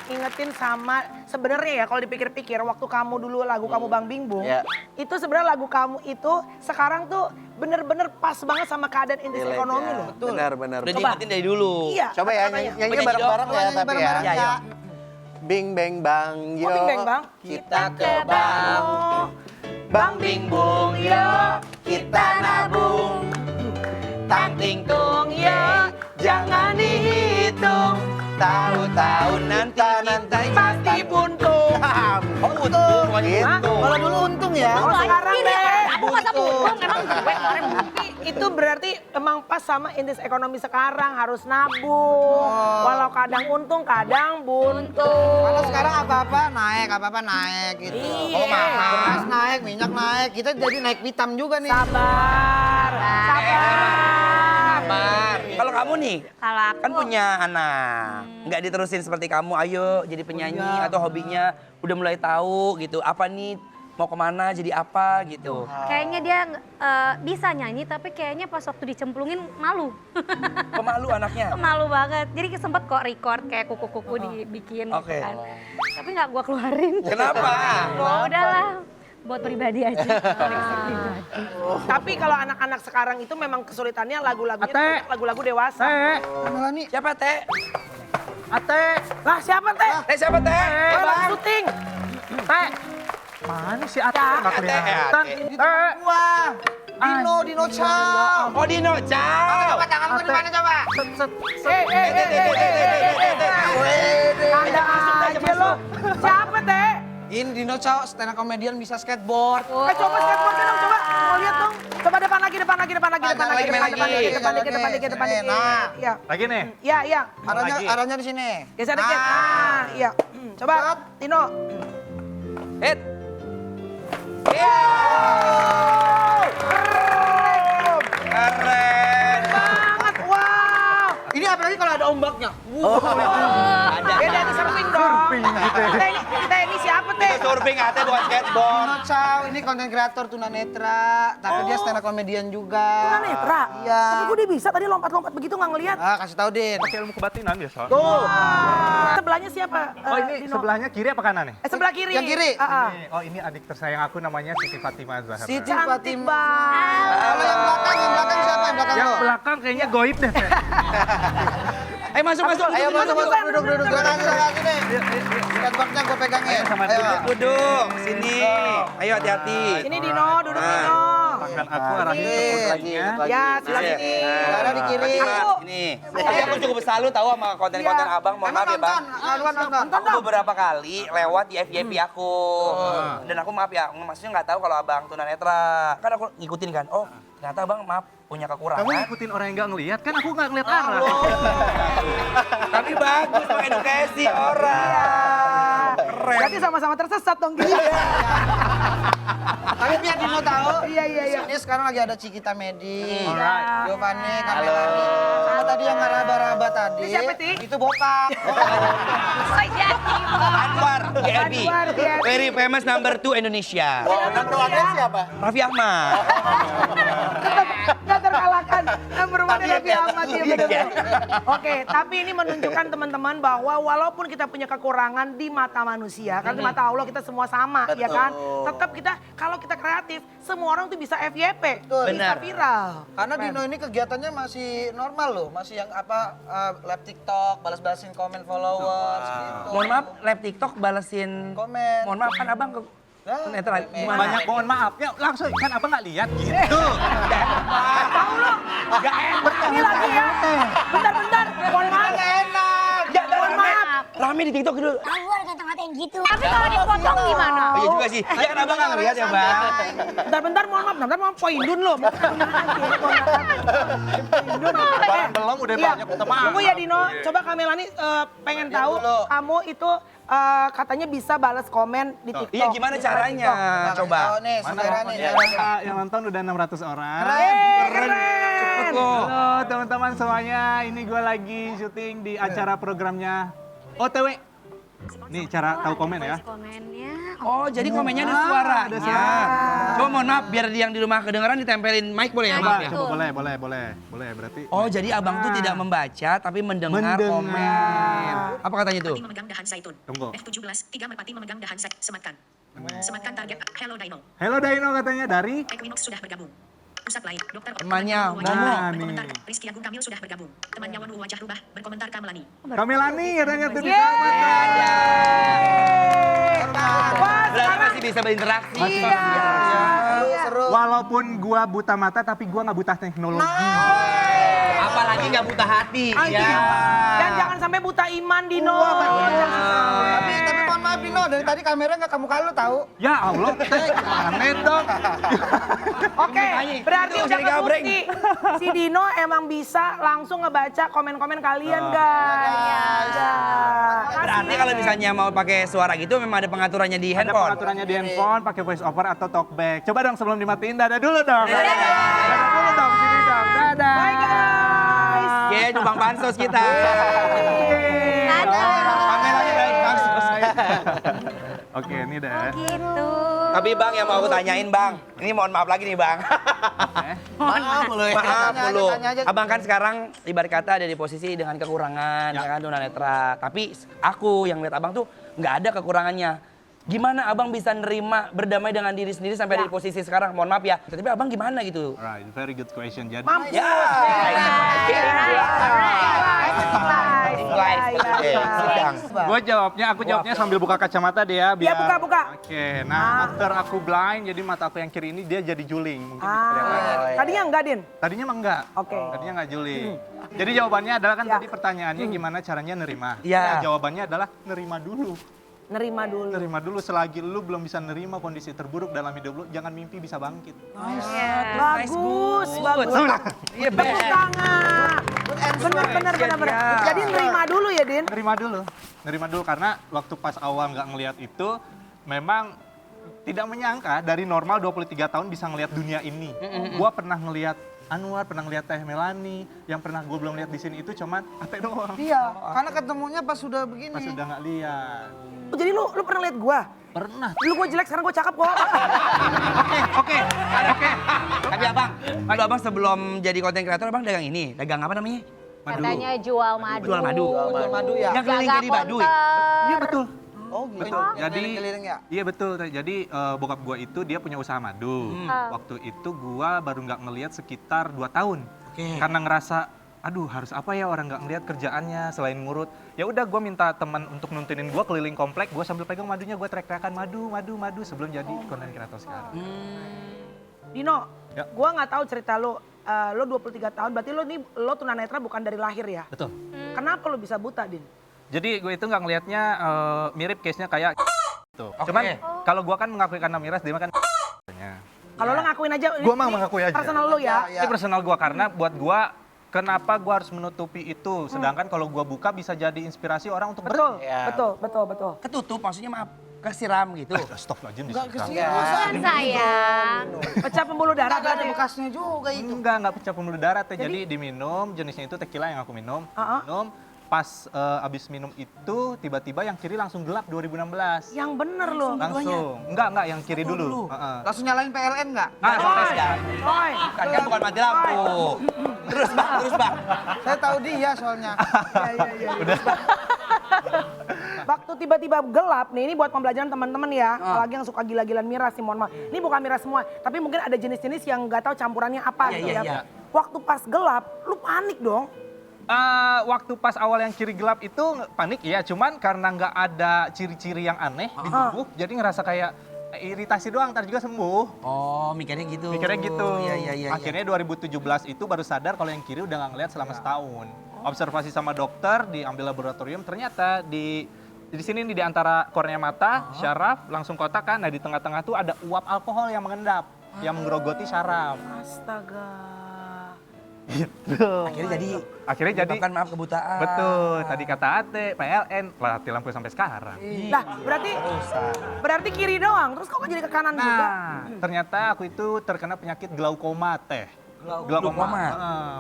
ingetin sama sebenarnya ya kalau dipikir-pikir waktu kamu dulu lagu kamu Bang Bingbung, itu sebenarnya lagu kamu itu sekarang tuh bener-bener pas banget sama keadaan indeks ekonomi loh. Betul. Benar. Udah diingetin dari dulu. Iya. Coba ya nyanyinya bareng-bareng ya tapi ya. Iya. Bing bang bang yo. Bing bang bang. Kita ke bank. Bang Bingbung yo, kita nabung. Tang ting tung yo, jangan dihitung. Tahu-tahu nanti kita pasti buntung. Oh untung, untung. Kalau dulu untung ya. Kalau sekarang deh. Aku masa buntung, emang gue kemarin Itu berarti emang pas sama indeks ekonomi sekarang harus nabung. Walau kadang untung, kadang buntung. Kalau sekarang apa-apa naik gitu. Iya. Oh mahal. Beras naik, minyak naik, kita jadi naik hitam juga nih. Sabar. Sabar. Kalau kamu nih, kalau aku kan punya anak, nggak diterusin seperti kamu, ayo jadi penyanyi atau hobinya udah mulai tahu gitu, apa nih mau kemana jadi apa gitu. kayaknya dia bisa nyanyi tapi kayaknya pas waktu dicemplungin malu. Pemalu anaknya. Malu banget. Jadi sempet kok record kayak kuku-kuku dibikin Oke. gitu kan. Tapi nggak gua keluarin. Kenapa? Oh, udahlah. Buat pribadi aja. Tapi kalau anak-anak sekarang itu memang kesulitannya lagu-lagunya banyak lagu-lagu dewasa. Melani. Siapa Teh? Ate. Lah siapa teh? Teh siapa Teh? Lagi syuting. Teh. Mana si Ate? Nggak kelihatan. Wah, Dino Chow. Oh Dino, ciao. Coba tanganku di mana coba? Ada aja lo. Siapa teh? Ini Dino Chow, stand up comedian bisa skateboard. Coba skateboardnya dong, coba. Mau lihat dong. Coba depan lagi. Depan dikit. Nah. Iya. Lagi nih. Iya. Arahnya di sini. Geser dikit. Iya. Coba, Tino. Hit. Keren. Banget, wow. Ini apalagi kalau ada ombaknya. Ada. Beda ke surfing dong. Kita ini siapa teh? Itu surfing Ate bukan skateboard. Dino Chow, ini konten kreator tunanetra, tapi dia stand up comedian juga. Tunanetra? Iya. Tapi gue dia bisa tadi lompat-lompat begitu nggak ngelihat. Kasih tahu Din. Pakai ilmu kebatinan biasa. Sebelahnya siapa? Oh ini Dino? sebelahnya kiri apa kanan nih? Sebelah kiri. Yang kiri. Oh ini adik tersayang aku namanya Siti Fatimah Zahra. Siti Cantik Fatimah. banget. Kalau yang belakang siapa? Yang belakang Yang lo? belakang kayaknya goib deh. Ayo masuk. Ayo masuk, duduk. Silakan sini. Skateboardnya gue pegangin. Sama Ayo. Duduk sini. Ayo hati-hati. Ini Dino, duduk Dino. Tangan aku arahin ke perut lainnya. Ya, sebelah sini. Lara di kiri. Ini. Tapi aku cukup selalu tahu sama konten-konten abang. Mohon maaf ya bang. Nonton. Aku beberapa kali lewat di FYP aku. Dan aku maaf ya, maksudnya nggak tahu kalau abang tunanetra. Kan aku ngikutin kan, oh ternyata abang maaf punya kekurangan. Kamu ngikutin orang yang nggak ngelihat kan aku nggak ngeliat arah. Tapi bagus mengedukasi orang. Keren. Berarti sama-sama tersesat dong gitu. Tapi biar Dino tahu. Iya. Ini sekarang lagi ada Cikita Medi. Alright. Giovanni, Kamelani. Sama tadi yang ngeraba-raba tadi. Ini siapa, Ti? Itu bokap. Oh jadi. Anwar, GRB. Anwar, GRB. Very famous number 2 Indonesia. Nantuannya siapa? Raffi Ahmad. Gak terkalahkan. Nomor one Raffi Ahmad ya betul. Oke, tapi ini menunjukkan teman-teman bahwa walaupun kita punya kekurangan di mata manusia, kan di mata Allah kita semua sama, ya kan? Tetap kita, kalau kita kreatif, semua orang tuh bisa FYP, bisa Benar. viral. Karena Dino ini kegiatannya masih normal loh. Masih yang apa, live TikTok, balas-balasin komen followers gitu. Mohon maaf, live TikTok balesin Komen. Mohon maaf kan abang ke tunanetra gimana? Banyak mohon maaf ya langsung kan abang nggak lihat gitu. Tahu lo. Gak enak. Ini lagi ya. Bentar. Mohon maaf. enak. Mohon maaf. Rame di TikTok dulu. Kamu harus ngata-ngatain gitu. Tapi kalau dipotong gimana? Oh, iya juga sih. Ya kan abang nggak ngeliat ya bang. Bentar, mohon maaf. Poindun lo. Belum udah Iya. banyak minta maaf. Tunggu ya Dino, coba Kamelani pengen tahu kamu itu katanya bisa balas komen di TikTok. Iya gimana caranya? Coba. Oh nih, saudara nih. Yang nonton udah 600 orang. Keren. Cepet loh. Halo teman-teman semuanya, ini gue lagi syuting di acara programnya OTW. Nih cara tahu komen ya. Komennya. Oh, jadi komennya ada suaranya. Coba mohon maaf, biar yang di rumah kedengeran ditempelin mic boleh ya, maaf ya? Coba boleh berarti. Oh, jadi abang tuh tidak membaca tapi mendengar komen. Apa katanya tuh? Merpati memegang dahan zaitun. Tunggu. F17, 3 merpati memegang dahan sematkan. Sematkan target. Hello Dino. Hello Dino katanya dari Equinox sudah bergabung. Pusat lain, dokter Temannya, wajah Momo. rubah berkomentar. Rizky Agung Kamil sudah bergabung. Temannya Wanu wajah rubah berkomentar Kamelani. Kamelani katanya tuh. Wah, Berarti masih bisa berinteraksi. Seru. Walaupun gua buta mata tapi gua nggak buta teknologi. Apalagi nggak buta hati. Ya. dan jangan sampai buta iman, Dino. Tapi mohon maaf Dino, dari tadi kamera nggak kamu kalau tahu. Ya Allah, aneh dong. Oke, berarti Itu udah usah digabreng. kebukti. Si Dino emang bisa langsung ngebaca komen-komen kalian, guys. Ya. Berarti kalau misalnya mau pakai suara gitu memang ada pengaturannya di Ada handphone. pengaturannya di handphone, pakai voice over atau talkback. Coba dong sebelum dimatiin, dadah dulu dong. Dadah dulu dong, sini dong. Dadah. Bye, guys. Oke, nyumbang pansos kita. Dadah. Kameranya dari pansos. Oke, ini deh. Gitu. Tapi Bang yang mau aku tanyain Bang, ini mohon maaf lagi nih Bang. Maaf lu ya. Maaf Tanya aja, dulu. tanya aja. Abang kan sekarang ibarat kata ada di posisi dengan kekurangan, ya kan tunanetra. Tapi aku yang lihat Abang tuh nggak ada kekurangannya. Gimana Abang bisa nerima berdamai dengan diri sendiri sampai ada di posisi sekarang? Mohon maaf ya. Tapi Abang gimana gitu? Alright, very good question. Jadi, Mampus. Ya. gue jawabnya, aku jawabnya sambil buka kacamata dia biar. Ya, buka. Oke, nah after aku blind, jadi mata aku yang kiri ini dia jadi juling. Mungkin bisa kelihatan. Tadinya enggak, Din? Tadinya mah enggak. Oke. Tadinya enggak juling. Jadi jawabannya adalah kan Ya. tadi pertanyaannya gimana caranya nerima. Ya. Nah, jawabannya adalah nerima dulu. Nerima dulu. Nerima dulu selagi lu belum bisa nerima kondisi terburuk dalam hidup lu, jangan mimpi bisa bangkit. Bagus. Iya, Tepuk tangan. Bener. Jadi nerima dulu ya, Din? Nerima dulu karena waktu pas awal nggak ngelihat itu memang tidak menyangka dari normal 23 tahun bisa ngelihat dunia ini. Gua pernah ngelihat Anwar, pernah ngelihat Teh Melani, yang pernah gue belum lihat di sini itu cuman Ate doang. Iya, karena ketemunya pas sudah begini. Pas udah nggak lihat. Oh, jadi lu pernah lihat gua? Pernah. Dulu gua jelek, sekarang gua cakep kok. Oke. Tapi Abang, kalau Abang sebelum jadi konten kreator Abang dagang ini, dagang apa namanya? Katanya jual madu. Jual madu. Jual madu ya. Yang keliling Jaga jadi madu ya? konter. Iya betul. Oh gitu. Betul. Yang Jadi keliling ya. iya betul. Jadi bokap gua itu dia punya usaha madu. Waktu itu gua baru nggak ngelihat sekitar 2 tahun. Oke. Karena ngerasa aduh harus apa ya orang nggak ngelihat kerjaannya selain ngurut. Ya udah gua minta teman untuk nuntunin gua keliling komplek, gua sambil pegang madunya gua teriak-teriakan madu sebelum jadi konten kreator sekarang. Dino, Ya. gua nggak tahu cerita lo 23 tahun, berarti lo tunanetra bukan dari lahir ya? Betul. Kenapa lo bisa buta, Din? Jadi gue itu nggak ngelihatnya mirip case-nya kayak gitu. Cuman kalau gua kan mengakui karena miras dia kan Kalau lo ngakuin aja, Gua mah mengakui aja. personal lo ya. Ini personal gua karena buat gua kenapa gua harus menutupi itu sedangkan kalau gua buka bisa jadi inspirasi orang untuk Betul, Ya. betul. Ketutup maksudnya maaf, kesiram gitu. Astagfirullahaladzim Enggak disiram. kesian. Sayang. Pecah pembuluh darah Ada berarti. bekasnya juga itu. Enggak pecah pembuluh darah teh. Jadi diminum, jenisnya itu tequila yang aku minum. Minum, pas abis minum itu tiba-tiba yang kiri langsung gelap 2016. Yang bener lo. Langsung. Enggak yang kiri dulu. Heeh. Langsung nyalain PLN nggak? Sampai sekarang. Coy, Kan bukan mati lampu. Terus Bang. Saya tahu dia soalnya. waktu tiba-tiba gelap nih, ini buat pembelajaran teman-teman ya. Apalagi yang suka gila-gilaan miras sih, mohon maaf. Ini bukan miras semua, tapi mungkin ada jenis-jenis yang nggak tahu campurannya apa gitu ya. Waktu pas gelap, lu panik dong. Waktu pas awal yang kiri gelap itu panik ya, cuman karena nggak ada ciri-ciri yang aneh di tubuh, jadi ngerasa kayak iritasi doang, ntar juga sembuh. Oh, mikirnya gitu. Mikirnya gitu. Iya. Akhirnya 2017 itu baru sadar kalau yang kiri udah nggak ngeliat selama setahun. Observasi sama dokter, diambil laboratorium, ternyata di sini nih di antara kornea mata, syaraf, langsung kotak kan. Nah di tengah-tengah tuh ada uap alkohol yang mengendap, yang menggerogoti syaraf. Astaga. Gitu. Akhirnya jadi Menyebabkan, maaf kebutaan. betul. Tadi kata Ate, PLN, mati lampu sampai sekarang. Nah, berarti kiri doang. Terus kok jadi ke kanan juga? Nah, ternyata aku itu terkena penyakit glaukoma teh. Glaukoma.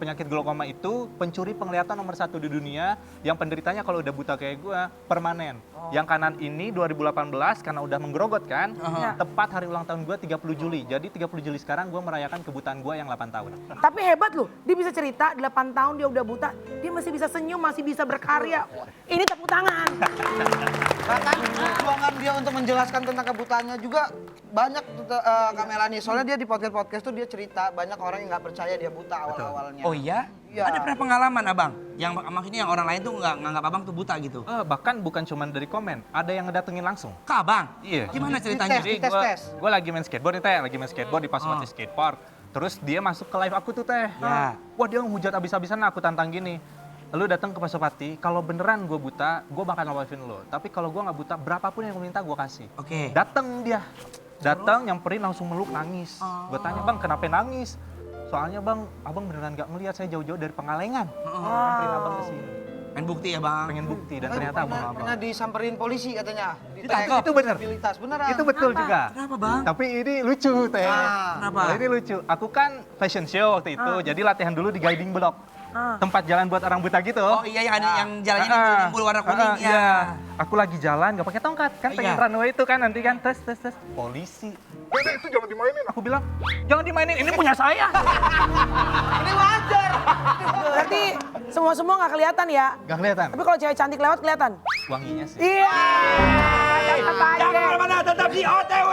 Penyakit glaukoma itu pencuri penglihatan nomor 1 di dunia yang penderitanya kalau udah buta kayak gue permanen. Yang kanan ini 2018 karena udah menggerogot kan, tepat hari ulang tahun gue 30 Juli. Jadi 30 Juli sekarang gue merayakan kebutaan gue yang 8 tahun. Tapi hebat loh, dia bisa cerita 8 tahun dia udah buta, dia masih bisa senyum, masih bisa berkarya. Ini tepuk tangan. Bahkan perjuangan dia untuk menjelaskan tentang kebutaannya juga banyak Kak Melani. Soalnya dia di podcast tuh dia cerita banyak orang yang nggak percaya dia buta awal-awalnya. Oh iya? Iya. Ada pernah pengalaman abang? Yang maksudnya yang orang lain tuh nggak nganggap abang tuh buta gitu? Bahkan bukan cuma dari komen, ada yang ngedatengin langsung. Ke abang? Iya. Gimana ceritanya? Di tes. Gue lagi main skateboard nih teh, lagi main skateboard di Pasopati Skatepark. Terus dia masuk ke live aku tuh teh. Ya. Wah dia ngehujat abis-abisan, aku tantang gini. Lu datang ke Pasopati, kalau beneran gue buta, gue bakal maafin lo. Tapi kalau gue nggak buta, berapapun yang lu minta gue kasih. Oke. Datang dia, datang nyamperin langsung meluk nangis. Gue tanya bang kenapa nangis? Soalnya bang, abang beneran nggak ngelihat saya jauh-jauh dari Pengalengan. Nyamperin abang ke sini. Main bukti ya bang? Pengen bukti dan ternyata abang abang. Pernah disamperin polisi katanya. Ditangkap. Itu bener. Beneran. Itu betul juga. Kenapa bang? Tapi ini lucu teh. Kenapa? Nah, ini lucu. Aku kan fashion show waktu itu, jadi latihan dulu di guiding block. Tempat jalan buat orang buta gitu. Oh iya yang ada yang jalannya nimbul warna kuning ya. Iya. Aku lagi jalan nggak pakai tongkat kan, pengen Iya. runway itu kan nanti kan tes polisi. Itu jangan dimainin. Aku bilang jangan dimainin, ini punya saya. Ini wajar. Berarti semua nggak kelihatan ya? Gak kelihatan. Tapi kalau cewek cantik lewat kelihatan? Wanginya sih. Iya. Tetap aja. Jangan kemana-mana, tetap di OTW!